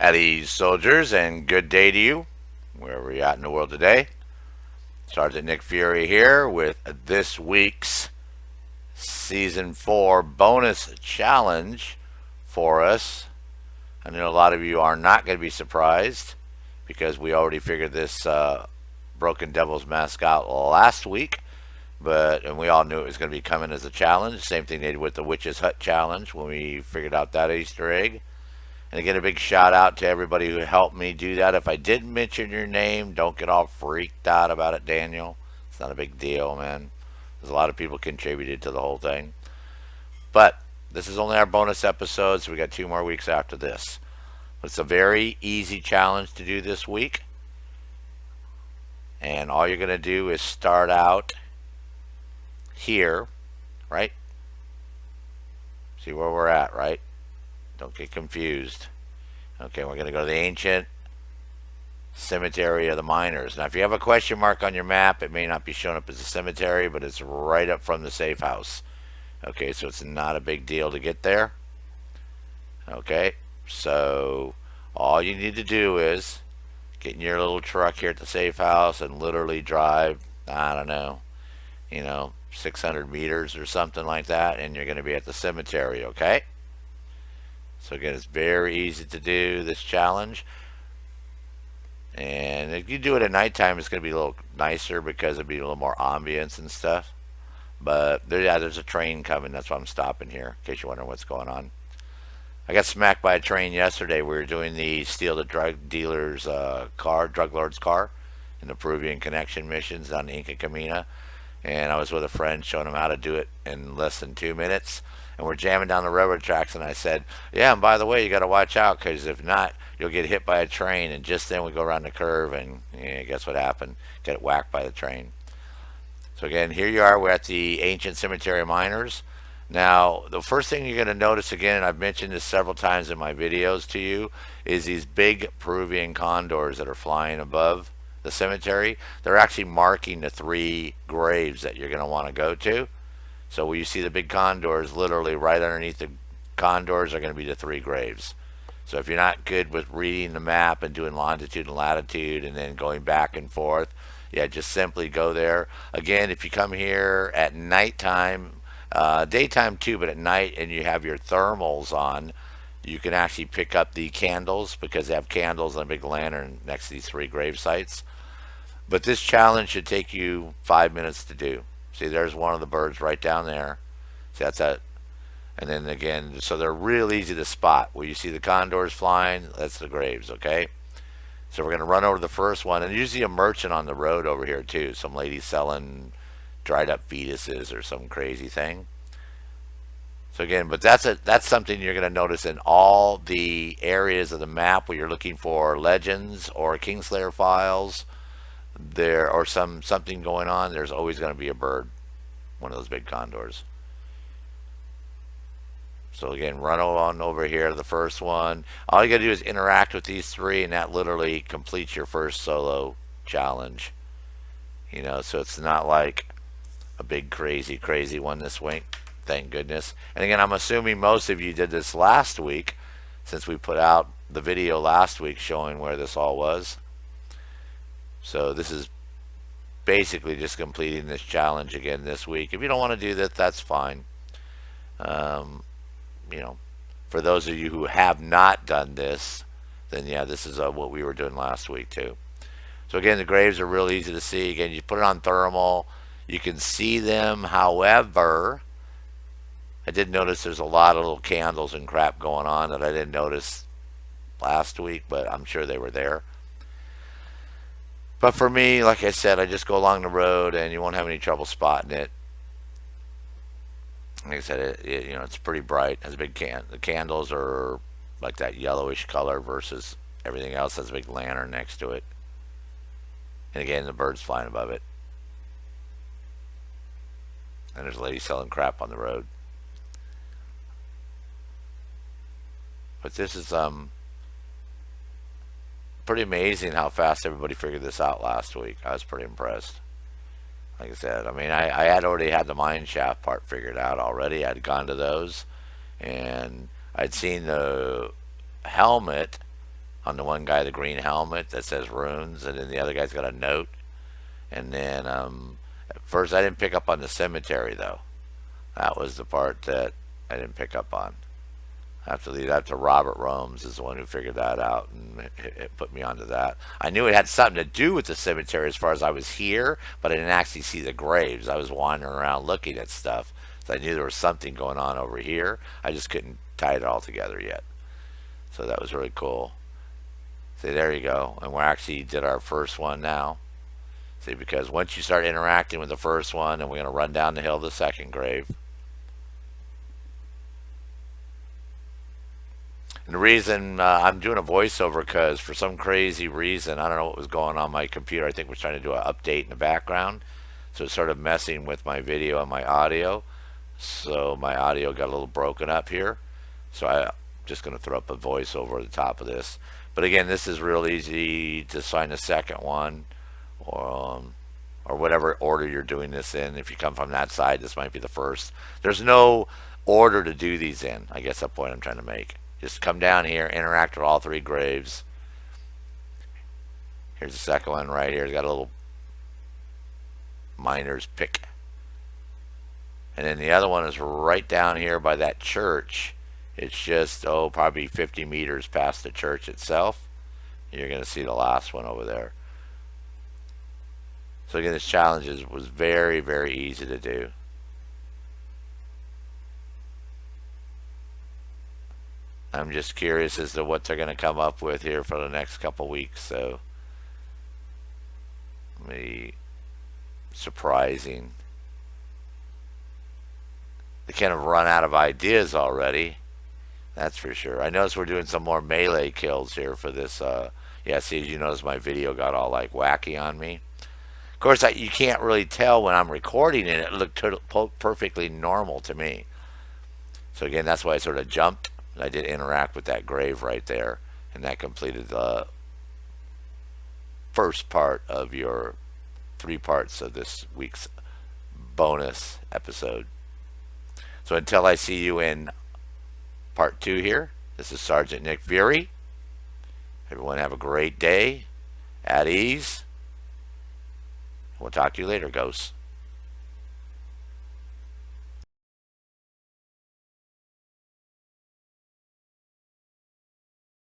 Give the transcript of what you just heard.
At ease, soldiers, and good day to you, wherever you're at in the world today. Sergeant Nick Fury here with this week's Season 4 bonus challenge for us. I know a lot of you are not going to be surprised because we already figured this Broken Devil's mask out last week, and we all knew it was going to be coming as a challenge. Same thing they did with the Witch's Hut challenge when we figured out that Easter egg. And again, a big shout out to everybody who helped me do that. If I didn't mention your name, don't get all freaked out about it, Daniel. It's not a big deal, man. There's a lot of people contributed to the whole thing. But this is only our bonus episode, so we got 2 more weeks after this. It's a very easy challenge to do this week. And all you're going to do is start out here, right? See where we're at, right? Don't get confused. Okay, we're going to go to the ancient cemetery of the miners. Now, if you have a question mark on your map, it may not be showing up as a cemetery, but it's right up from the safe house. Okay, so it's not a big deal to get there. Okay, so all you need to do is get in your little truck here at the safe house and literally drive, I don't know, 600 meters or something like that, and you're going to be at the cemetery, okay? So again, it's very easy to do this challenge. And if you do it at nighttime, it's going to be a little nicer because it'll be a little more ambience and stuff. But there's a train coming. That's why I'm stopping here, in case you're wondering what's going on. I got smacked by a train yesterday. We were doing the steal the drug dealer's drug lord's car, in the Peruvian connection missions on the Inca Camina. And I was with a friend showing him how to do it in less than 2 minutes. And we're jamming down the railroad tracks, and I said, yeah, and by the way, you got to watch out, because if not, you'll get hit by a train. And just then we go around the curve, and guess what happened? Get whacked by the train. So again, here you are. We're at the ancient cemetery of miners. Now, the first thing you're going to notice, again, and I've mentioned this several times in my videos to you, is these big Peruvian condors that are flying above the cemetery. They're actually marking the 3 graves that you're going to want to go to. So where you see the big condors, literally right underneath the condors are going to be the 3 graves. So if you're not good with reading the map and doing longitude and latitude and then going back and forth, yeah, just simply go there. Again, if you come here at nighttime, daytime too, but at night, and you have your thermals on, you can actually pick up the candles, because they have candles and a big lantern next to these 3 grave sites. But this challenge should take you 5 minutes to do. See, there's one of the birds right down there. See, that's that. And then again, so they're real easy to spot. Where you see the condors flying, that's the graves, okay? So we're going to run over to the first one. And usually a merchant on the road over here too. Some lady selling dried up fetuses or some crazy thing. So again, but that's something you're going to notice in all the areas of the map where you're looking for legends or Kingslayer files. There or something going on, there's always going to be a bird, one of those big condors. So again, run on over here to the first one. All you got to do is interact with these 3, and that literally completes your first solo challenge. So it's not like a big crazy one this week, thank goodness. And again, I'm assuming most of you did this last week, since we put out the video last week showing where this all was. So this is basically just completing this challenge again this week. If you don't want to do that, that's fine. For those of you who have not done this, then yeah, this is what we were doing last week too. So again, the graves are real easy to see. Again, you put it on thermal, you can see them. However, I did notice there's a lot of little candles and crap going on that I didn't notice last week, but I'm sure they were there. But for me, like I said, I just go along the road and you won't have any trouble spotting it. Like I said, it's pretty bright. It has a big the candles are like that yellowish color versus everything else has a big lantern next to it. And again, the birds flying above it. And there's a lady selling crap on the road. But this is pretty amazing how fast everybody figured this out last week. I was pretty impressed. Like I said, I mean, I had already had the mine shaft part figured out already. I'd gone to those, and I'd seen the helmet On the one guy, the green helmet that says runes, and then the other guy's got a note. And then at first I didn't pick up on the cemetery though. That was the part that I didn't pick up on. I have to leave that to Robert Romes, is the one who figured that out and it put me onto that. I knew it had something to do with the cemetery as far as I was here, but I didn't actually see the graves. I was wandering around looking at stuff, so I knew there was something going on over here. I just couldn't tie it all together yet. So that was really cool. See, there you go. And we actually did our first one now. See, because once you start interacting with the first one, and we're going to run down the hill to the second grave. And the reason I'm doing a voiceover because for some crazy reason, I don't know what was going on my computer. I think we're trying to do an update in the background. So it's sort of messing with my video and my audio. So my audio got a little broken up here. So I'm just going to throw up a voiceover at the top of this. But again, this is real easy to sign the second one, or whatever order you're doing this in. If you come from that side, this might be the first. There's no order to do these in. I guess that's the point I'm trying to make. Just come down here, interact with all three graves. Here's the second one right here. It's got a little miner's pick. And then the other one is right down here by that church. It's just, probably 50 meters past the church itself. You're going to see the last one over there. So again, this challenge was very, very easy to do. I'm just curious as to what they're going to come up with here for the next couple weeks. So, surprising. They kind of run out of ideas already. That's for sure. I noticed we're doing some more melee kills here for this. Yeah, see, you notice my video got all like wacky on me. Of course, you can't really tell when I'm recording it. It looked perfectly normal to me. So again, that's why I sort of jumped. I did interact with that grave right there, and that completed the first part of your 3 parts of this week's bonus episode. So until I see you in part 2 here, this is Sergeant Nick Fury. Everyone have a great day, at ease. We'll talk to you later, ghosts.